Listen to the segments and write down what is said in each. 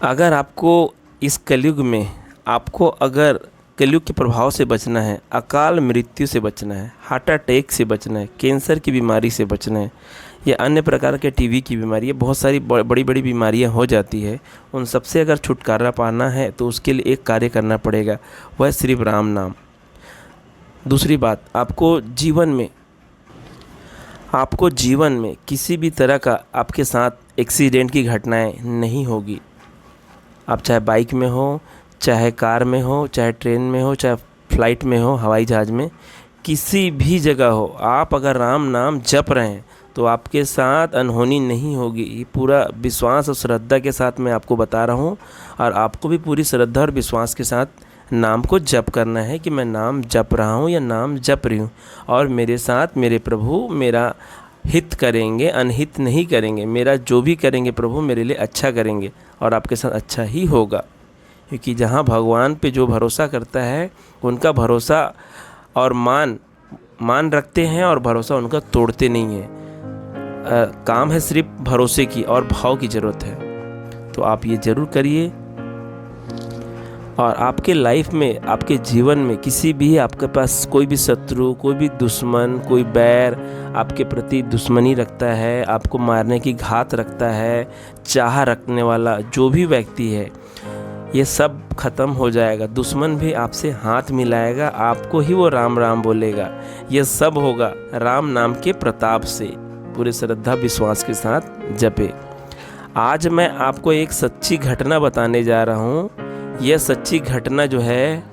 अगर आपको इस कलयुग में आपको अगर कलयुग के प्रभाव से बचना है, अकाल मृत्यु से बचना है, हार्ट अटैक से बचना है, कैंसर की बीमारी से बचना है या अन्य प्रकार के टीबी की बीमारी, ये बहुत सारी बड़ी बड़ी बीमारियां हो जाती है, उन सबसे अगर छुटकारा पाना है तो उसके लिए एक कार्य करना पड़ेगा, वह सिर्फ राम नाम। दूसरी बात, आपको जीवन में किसी भी तरह का आपके साथ एक्सीडेंट की घटनाएं नहीं होगी। आप चाहे बाइक में हो, चाहे कार में हो, चाहे ट्रेन में हो, चाहे फ्लाइट में हो, हवाई जहाज़ में, किसी भी जगह हो, आप अगर राम नाम जप रहे हैं तो आपके साथ अनहोनी नहीं होगी। ये पूरा विश्वास और श्रद्धा के साथ मैं आपको बता रहा हूँ, और आपको भी पूरी श्रद्धा और विश्वास के साथ नाम को जप करना है कि मैं नाम जप रहा हूँ या नाम जप रही हूँ, और मेरे साथ मेरे प्रभु मेरा हित करेंगे, अनहित नहीं करेंगे। मेरा जो भी करेंगे प्रभु मेरे लिए अच्छा करेंगे, और आपके साथ अच्छा ही होगा। क्योंकि जहाँ भगवान पे जो भरोसा करता है उनका भरोसा और मान रखते हैं, और भरोसा उनका तोड़ते नहीं हैं। काम है सिर्फ भरोसे की, और भाव की ज़रूरत है। तो आप ये ज़रूर करिए, और आपके लाइफ में, आपके जीवन में किसी भी आपके पास कोई भी शत्रु, कोई भी दुश्मन, कोई बैर आपके प्रति दुश्मनी रखता है, आपको मारने की घात रखता है, चाह रखने वाला जो भी व्यक्ति है, ये सब ख़त्म हो जाएगा। दुश्मन भी आपसे हाथ मिलाएगा, आपको ही वो राम राम बोलेगा। ये सब होगा राम नाम के प्रताप से। पूरे श्रद्धा विश्वास के साथ जपे। आज मैं आपको एक सच्ची घटना बताने जा रहा हूँ। यह सच्ची घटना जो है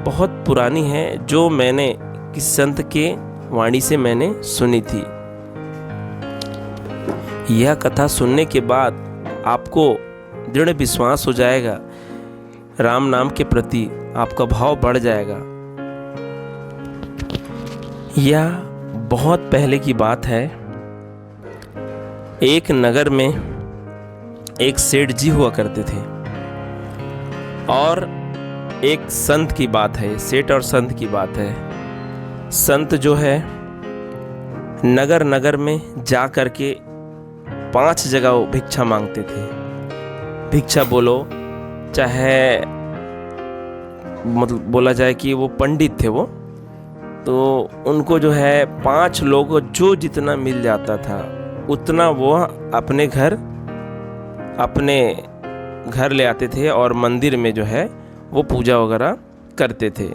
बहुत पुरानी है, जो मैंने किस संत के वाणी से मैंने सुनी थी। यह कथा सुनने के बाद आपको दृढ़ विश्वास हो जाएगा, राम नाम के प्रति आपका भाव बढ़ जाएगा। यह बहुत पहले की बात है। एक नगर में एक सेठ जी हुआ करते थे, और एक संत की बात है, सेठ और संत की बात है। संत जो है नगर नगर में जा कर के 5 जगह भिक्षा मांगते थे। भिक्षा बोलो, चाहे मतलब बोला जाए कि वो पंडित थे वो, तो उनको जो है 5 लोग जो जितना मिल जाता था उतना वो अपने घर ले आते थे, और मंदिर में जो है वो पूजा वगैरह करते थे,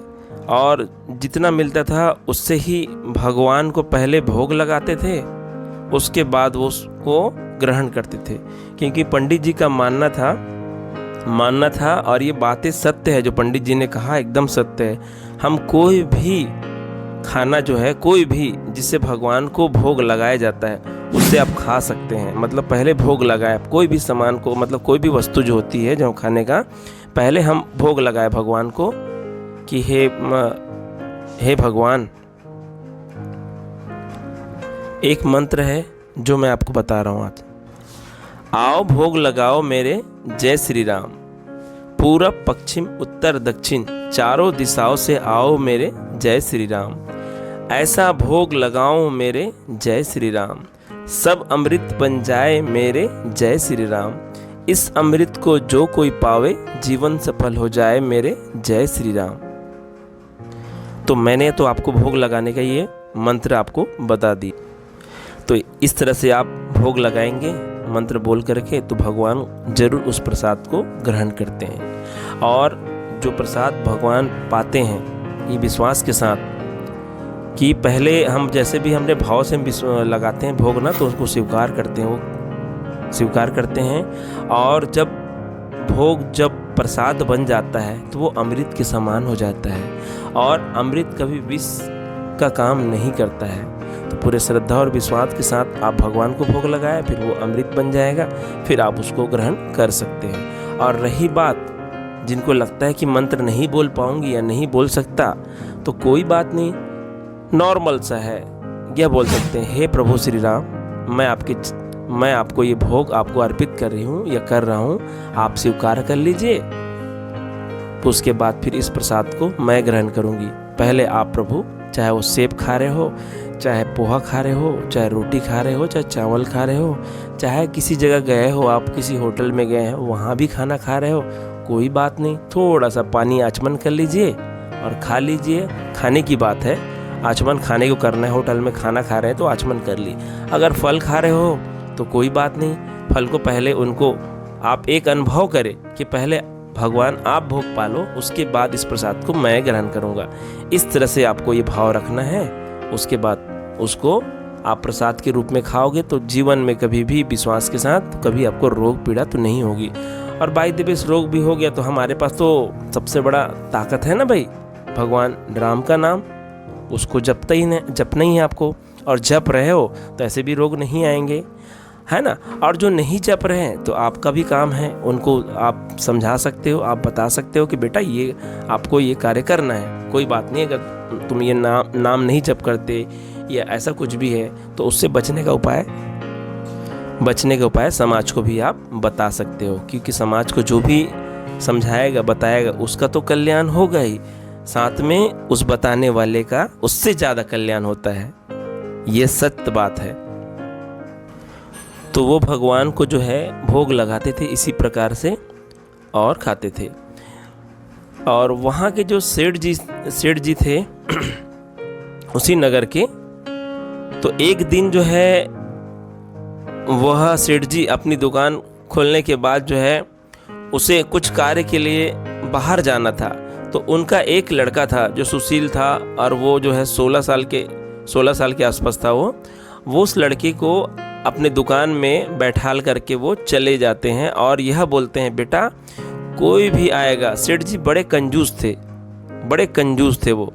और जितना मिलता था उससे ही भगवान को पहले भोग लगाते थे, उसके बाद वो उसको ग्रहण करते थे। क्योंकि पंडित जी का मानना था, और ये बातें सत्य है, जो पंडित जी ने कहा एकदम सत्य है। हम कोई भी खाना जो है, कोई भी जिससे भगवान को भोग लगाया जाता है उससे आप खा सकते हैं। मतलब पहले भोग लगाए कोई भी सामान को, मतलब कोई भी वस्तु जो होती है जो खाने का, पहले हम भोग लगाए भगवान को कि हे भगवान। एक मंत्र है जो मैं आपको बता रहा हूँ आज। आओ भोग लगाओ मेरे जय श्री राम, पूरब पश्चिम उत्तर दक्षिण चारों दिशाओं से आओ मेरे जय श्री राम। ऐसा भोग लगाओ मेरे जय श्री राम, सब अमृत बन जाए मेरे जय श्री राम। इस अमृत को जो कोई पावे जीवन सफल हो जाए मेरे जय श्री राम। तो मैंने तो आपको भोग लगाने का ये मंत्र आपको बता दी। तो इस तरह से आप भोग लगाएंगे मंत्र बोल करके, तो भगवान जरूर उस प्रसाद को ग्रहण करते हैं। और जो प्रसाद भगवान पाते हैं, ये विश्वास के साथ कि पहले हम जैसे भी हमने भाव से लगाते हैं भोग ना, तो उसको स्वीकार करते हैं। और जब प्रसाद बन जाता है तो वो अमृत के समान हो जाता है, और अमृत कभी विष का काम नहीं करता है। तो पूरे श्रद्धा और विश्वास के साथ आप भगवान को भोग लगाएं, फिर वो अमृत बन जाएगा, फिर आप उसको ग्रहण कर सकते हैं। और रही बात जिनको लगता है कि मंत्र नहीं बोल पाऊंगी या नहीं बोल सकता, तो कोई बात नहीं, नॉर्मल सा है, यह बोल सकते हैं, हे प्रभु श्री राम, मैं आपको ये भोग आपको अर्पित कर रही हूँ या कर रहा हूँ, आप स्वीकार कर लीजिए। उसके बाद फिर इस प्रसाद को मैं ग्रहण करूँगी। पहले आप प्रभु, चाहे वो सेब खा रहे हो, चाहे पोहा खा रहे हो, चाहे रोटी खा रहे हो, चाहे चावल खा रहे हो, चाहे किसी जगह गए हो, आप किसी होटल में गए हो वहाँ भी खाना खा रहे हो, कोई बात नहीं, थोड़ा सा पानी आचमन कर लीजिए और खा लीजिए। खाने की बात है, आचमन खाने को करना है। होटल में खाना खा रहे हैं तो आचमन कर ली। अगर फल खा रहे हो तो कोई बात नहीं, फल को पहले उनको आप एक अनुभव करें कि पहले भगवान आप भोग पालो, उसके बाद इस प्रसाद को मैं ग्रहण करूँगा। इस तरह से आपको ये भाव रखना है। उसके बाद उसको आप प्रसाद के रूप में खाओगे तो जीवन में कभी भी विश्वास के साथ कभी आपको रोग पीड़ा तो नहीं होगी। और बाई द वे रोग भी हो गया तो हमारे पास तो सबसे बड़ा ताकत है ना भाई, भगवान राम का नाम, उसको जपना ही है आपको। और जप रहे हो तो ऐसे भी रोग नहीं आएंगे, है ना। और जो नहीं जप रहे हैं तो आपका भी काम है, उनको आप समझा सकते हो, आप बता सकते हो कि बेटा ये आपको ये कार्य करना है। कोई बात नहीं, अगर तुम ये नाम नहीं जप करते या ऐसा कुछ भी है तो उससे बचने का उपाय समाज को भी आप बता सकते हो, क्योंकि समाज को जो भी समझाएगा बताएगा उसका तो कल्याण होगा ही, साथ में उस बताने वाले का उससे ज़्यादा कल्याण होता है। ये सत्य बात है। तो वो भगवान को जो है भोग लगाते थे इसी प्रकार से और खाते थे। और वहाँ के जो सेठ जी थे उसी नगर के, तो एक दिन जो है वह सेठ जी अपनी दुकान खोलने के बाद जो है उसे कुछ कार्य के लिए बाहर जाना था। तो उनका एक लड़का था जो सुशील था और वो जो है 16 साल के आसपास था। वो उस लड़के को अपने दुकान में बैठाल करके वो चले जाते हैं और यह बोलते हैं, बेटा कोई भी आएगा। सेठ जी बड़े कंजूस थे वो।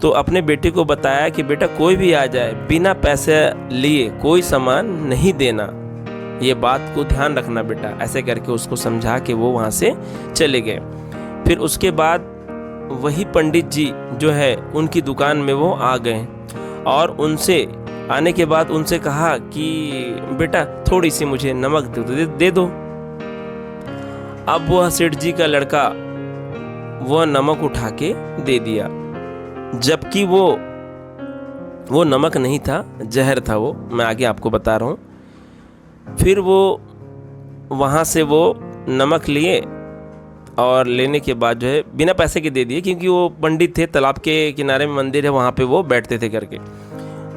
तो अपने बेटे को बताया कि बेटा कोई भी आ जाए बिना पैसे लिए कोई सामान नहीं देना, ये बात को ध्यान रखना बेटा। ऐसे करके उसको समझा के वो वहाँ से चले गए। फिर उसके बाद वही पंडित जी जो है उनकी दुकान में वो आ गए और उनसे आने के बाद उनसे कहा कि बेटा थोड़ी सी मुझे नमक दे दो। अब वह सेठ जी का लड़का वह नमक उठा के दे दिया, जबकि वो नमक नहीं था, जहर था वो। मैं आगे आपको बता रहा हूँ। फिर वो वहाँ से वो नमक लिए और लेने के बाद जो है बिना पैसे के दे दिए, क्योंकि वो पंडित थे, तालाब के किनारे में मंदिर है, वहाँ पे वो बैठते थे करके।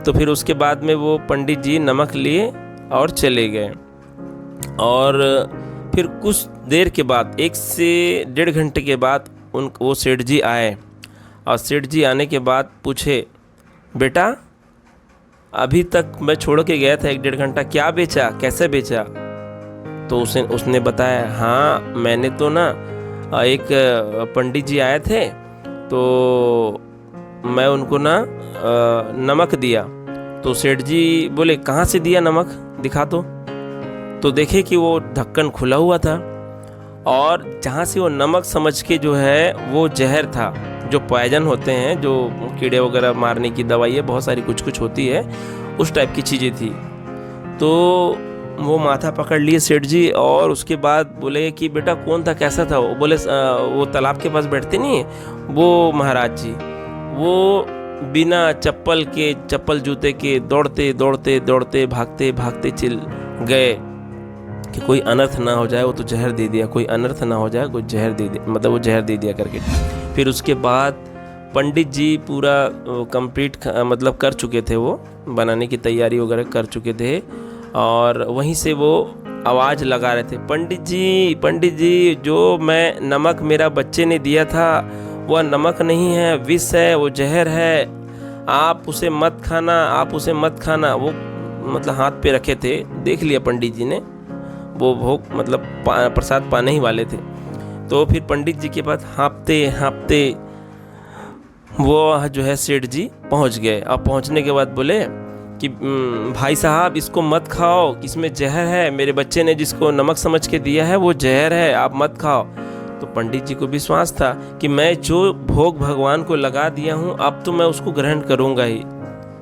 तो फिर उसके बाद में वो पंडित जी नमक लिए और चले गए। और फिर कुछ देर के बाद 1 से 1.5 घंटे के बाद वो सेठ जी आए और सेठ जी आने के बाद पूछे, बेटा अभी तक मैं छोड़ के गया था 1-1.5 घंटा, क्या बेचा, कैसे बेचा? तो उसने बताया, हाँ मैंने तो ना एक पंडित जी आए थे तो मैं उनको ना नमक दिया। तो सेठ जी बोले, कहाँ से दिया नमक, दिखा तो देखे कि वो ढक्कन खुला हुआ था और जहाँ से वो नमक समझ के जो है वो जहर था, जो पॉइजन होते हैं, जो कीड़े वगैरह मारने की दवाई है, बहुत सारी कुछ होती है, उस टाइप की चीज़ें थी। तो वो माथा पकड़ लिए सेठ जी और उसके बाद बोले कि बेटा कौन था, कैसा था? वो बोले वो तालाब के पास बैठते नहीं है वो महाराज जी, वो बिना चप्पल जूते के दौड़ते भागते चल गए कि कोई अनर्थ ना हो जाए, वो तो जहर दे दिया, कोई अनर्थ ना हो जाए, कोई जहर दे दिया, मतलब वो जहर दे दिया करके। फिर उसके बाद पंडित जी पूरा कंप्लीट मतलब कर चुके थे, वो बनाने की तैयारी वगैरह कर चुके थे और वहीं से वो आवाज़ लगा रहे थे, पंडित जी जो मैं नमक मेरा बच्चे ने दिया था वह नमक नहीं है, विष है, वो जहर है, आप उसे मत खाना। वो मतलब हाथ पे रखे थे, देख लिया पंडित जी ने, वो भोग मतलब प्रसाद पाने ही वाले थे। तो फिर पंडित जी के पास हाँपते वो जो है सेठ जी पहुंच गए। अब पहुंचने के बाद बोले कि भाई साहब इसको मत खाओ, इसमें जहर है, मेरे बच्चे ने जिसको नमक समझ के दिया है वो जहर है, आप मत खाओ। तो पंडित जी को विश्वास था कि मैं जो भोग भगवान को लगा दिया हूँ अब तो मैं उसको ग्रहण करूँगा ही,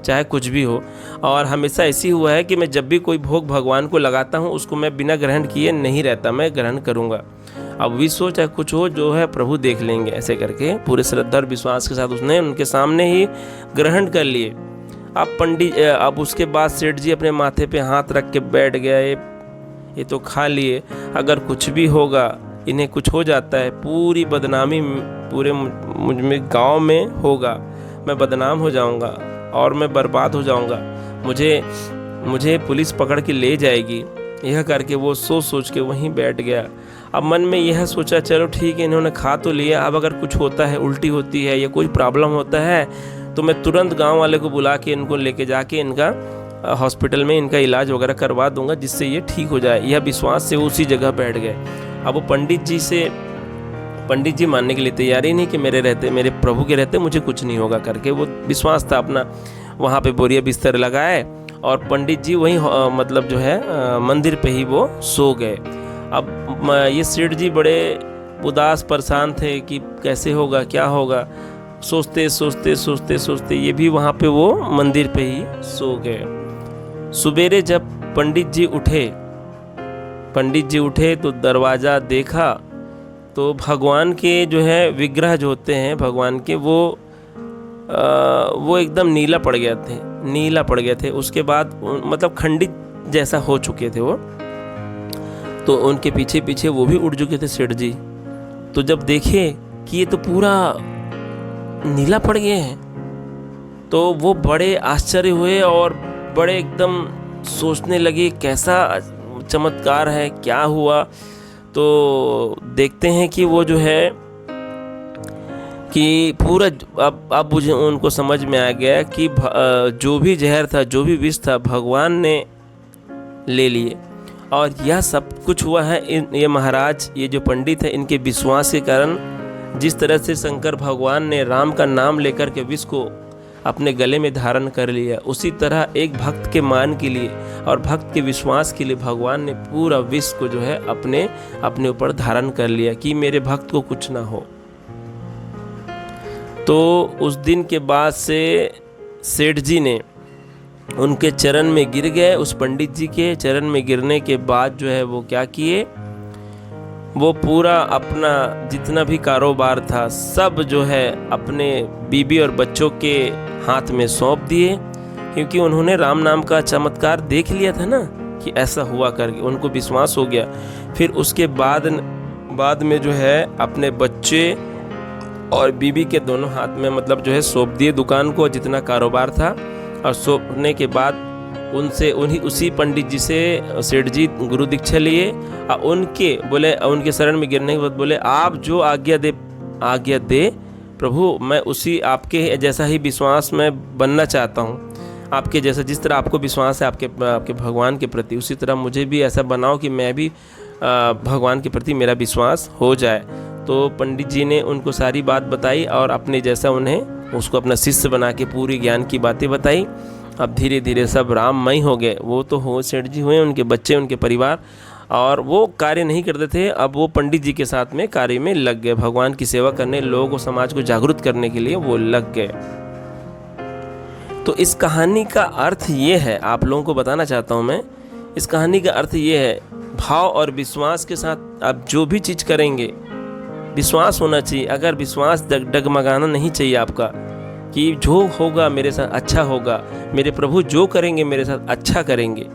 चाहे कुछ भी हो। और हमेशा ऐसी हुआ है कि मैं जब भी कोई भोग भगवान को लगाता हूँ उसको मैं बिना ग्रहण किए नहीं रहता, मैं ग्रहण करूँगा। अब विष हो चाहे कुछ हो, जो है प्रभु देख लेंगे। ऐसे करके पूरे श्रद्धा और विश्वास के साथ उसने उनके सामने ही ग्रहण कर लिए। अब उसके बाद सेठ जी अपने माथे पे हाथ रख के बैठ गया, ये तो खा लिए, अगर कुछ भी होगा, इन्हें कुछ हो जाता है, पूरी बदनामी पूरे मुझ में गाँव में होगा, मैं बदनाम हो जाऊंगा और मैं बर्बाद हो जाऊंगा, मुझे पुलिस पकड़ के ले जाएगी। यह करके वो सोच के वहीं बैठ गया। अब मन में यह सोचा, चलो ठीक है, इन्होंने खा तो लिया, अब अगर कुछ होता है, उल्टी होती है या कोई प्रॉब्लम होता है, तो मैं तुरंत गांव वाले को बुला के इनको लेके जाके इनका हॉस्पिटल में इनका इलाज वगैरह करवा दूंगा, जिससे ये ठीक हो जाए। यह विश्वास से उसी जगह बैठ गए। अब वो पंडित जी मानने के लिए तैयार ही नहीं कि मेरे प्रभु के रहते मुझे कुछ नहीं होगा करके। वो विश्वास था अपना। वहाँ पे बोरिया बिस्तर लगाए और पंडित जी वहीं मतलब जो है मंदिर पे ही वो सो गए। अब ये सेठ जी बड़े उदास परेशान थे कि कैसे होगा, क्या होगा। सोचते ये भी वहाँ पे वो मंदिर पे ही सो गए। सवेरे जब पंडित जी उठे तो दरवाज़ा देखा तो भगवान के जो है विग्रह जो होते हैं भगवान के, वो एकदम नीला पड़ गए थे। उसके बाद मतलब खंडित जैसा हो चुके थे वो, तो उनके पीछे वो भी उड़ चुके थे सेठ जी। तो जब देखे कि ये तो पूरा नीला पड़ गए हैं, तो वो बड़े आश्चर्य हुए और बड़े एकदम सोचने लगे कैसा चमत्कार है, क्या हुआ। तो देखते हैं कि वो जो है कि पूरा अब मुझे उनको समझ में आ गया कि जो भी जहर था, जो भी विष था, भगवान ने ले लिए। और यह सब कुछ हुआ है ये महाराज, ये जो पंडित है, इनके विश्वास के कारण। जिस तरह से शंकर भगवान ने राम का नाम लेकर के विष को अपने गले में धारण कर लिया, उसी तरह एक भक्त के मान के लिए और भक्त के विश्वास के लिए भगवान ने पूरा विष को जो है अपने ऊपर धारण कर लिया कि मेरे भक्त को कुछ ना हो। तो उस दिन के बाद से सेठ जी ने उनके चरण में गिर गए। उस पंडित जी के चरण में गिरने के बाद जो है वो क्या किए, वो पूरा अपना जितना भी कारोबार था सब जो है अपने बीबी और बच्चों के हाथ में सौंप दिए, क्योंकि उन्होंने राम नाम का चमत्कार देख लिया था ना कि ऐसा हुआ करके, उनको विश्वास हो गया। फिर उसके बाद में जो है अपने बच्चे और बीबी के दोनों हाथ में मतलब जो है सौंप दिए दुकान को, जितना कारोबार था। और सौंपने के बाद उसी पंडित जी से सेठ जी गुरु दीक्षा लिए और उनके शरण में गिरने के बाद बोले, आप जो आज्ञा दे प्रभु, मैं उसी आपके जैसा ही विश्वास में बनना चाहता हूँ। आपके जैसा, जिस तरह आपको विश्वास है आपके भगवान के प्रति, उसी तरह मुझे भी ऐसा बनाओ कि मैं भी भगवान के प्रति मेरा विश्वास हो जाए। तो पंडित जी ने उनको सारी बात बताई और अपने जैसा उसको अपना शिष्य बना के पूरी ज्ञान की बातें बताई। अब धीरे धीरे सब राममय हो गए। वो तो हो सेठ जी हुए, उनके बच्चे, उनके परिवार, और वो कार्य नहीं करते थे, अब वो पंडित जी के साथ में कार्य में लग गए, भगवान की सेवा करने, लोगों को, समाज को जागरूक करने के लिए वो लग गए। तो इस कहानी का अर्थ ये है, आप लोगों को बताना चाहता हूँ मैं, इस कहानी का अर्थ ये है, भाव और विश्वास के साथ आप जो भी चीज़ करेंगे विश्वास होना चाहिए। अगर विश्वास डगमगाना नहीं चाहिए आपका कि जो होगा मेरे साथ अच्छा होगा, मेरे प्रभु जो करेंगे मेरे साथ अच्छा करेंगे,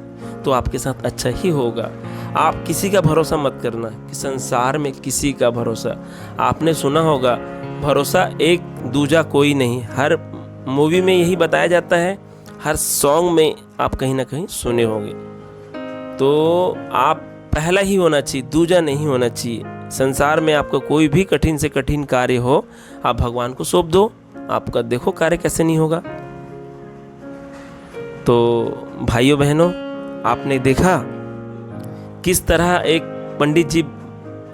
तो आपके साथ अच्छा ही होगा। आप किसी का भरोसा मत करना कि संसार में किसी का भरोसा, आपने सुना होगा भरोसा एक दूजा कोई नहीं, हर मूवी में यही बताया जाता है, हर सॉन्ग में आप कहीं ना कहीं सुने होंगे। तो आप पहला ही होना चाहिए, दूजा नहीं होना चाहिए। संसार में आपका कोई भी कठिन से कठिन कार्य हो, आप भगवान को सौंप दो, आपका देखो कार्य कैसे नहीं होगा। तो भाइयों बहनों, आपने देखा किस तरह एक पंडित जी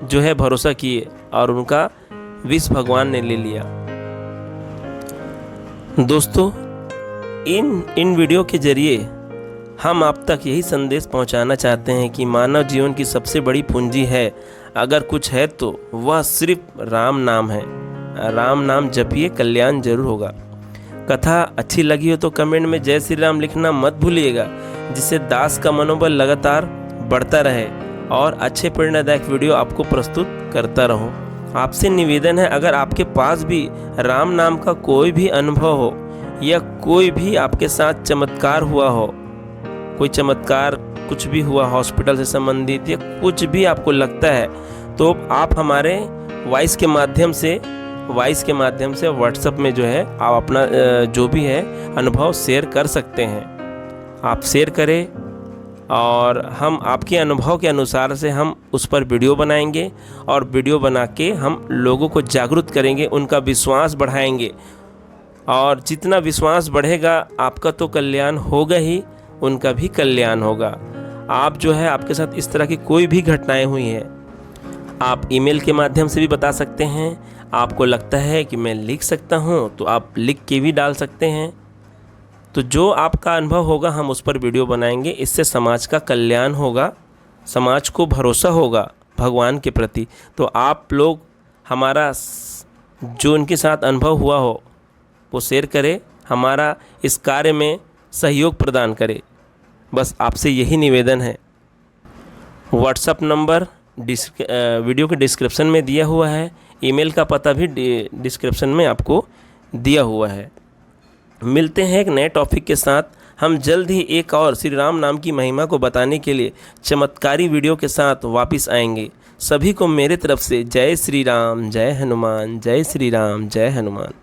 जो है भरोसा किए और उनका विष भगवान ने ले लिया। दोस्तों, इन वीडियो के जरिए हम आप तक यही संदेश पहुंचाना चाहते हैं कि मानव जीवन की सबसे बड़ी पूंजी है, अगर कुछ है तो वह सिर्फ राम नाम है। राम नाम जपिए, कल्याण जरूर होगा। कथा अच्छी लगी हो तो कमेंट में जय श्री राम लिखना मत भूलिएगा, जिससे दास का मनोबल लगातार बढ़ता रहे और अच्छे प्रेरणादायक वीडियो आपको प्रस्तुत करता रहूं। आपसे निवेदन है, अगर आपके पास भी राम नाम का कोई भी अनुभव हो या कोई भी आपके साथ चमत्कार हुआ हो, कोई चमत्कार कुछ भी हुआ हॉस्पिटल से संबंधित या कुछ भी आपको लगता है, तो आप हमारे वॉइस के माध्यम से व्हाट्सएप में जो है आप अपना जो भी है अनुभव शेयर कर सकते हैं। आप शेयर करें और हम आपके अनुभव के अनुसार से हम उस पर वीडियो बनाएंगे और वीडियो बना के हम लोगों को जागरूक करेंगे, उनका विश्वास बढ़ाएंगे। और जितना विश्वास बढ़ेगा आपका तो कल्याण होगा ही, उनका भी कल्याण होगा। आप जो है आपके साथ इस तरह की कोई भी घटनाएं हुई हैं, आप ईमेल के माध्यम से भी बता सकते हैं। आपको लगता है कि मैं लिख सकता हूं, तो आप लिख के भी डाल सकते हैं। तो जो आपका अनुभव होगा हम उस पर वीडियो बनाएंगे। इससे समाज का कल्याण होगा, समाज को भरोसा होगा भगवान के प्रति। तो आप लोग हमारा जो उनके साथ अनुभव हुआ हो वो शेयर करें, हमारा इस कार्य में सहयोग प्रदान करें। बस आपसे यही निवेदन है। व्हाट्सएप नंबर वीडियो के डिस्क्रिप्शन में दिया हुआ है, ईमेल का पता भी डिस्क्रिप्शन में आपको दिया हुआ है। मिलते हैं एक नए टॉपिक के साथ। हम जल्द ही एक और श्री राम नाम की महिमा को बताने के लिए चमत्कारी वीडियो के साथ वापस आएंगे। सभी को मेरे तरफ से जय श्री राम, जय हनुमान, जय श्री राम, जय हनुमान।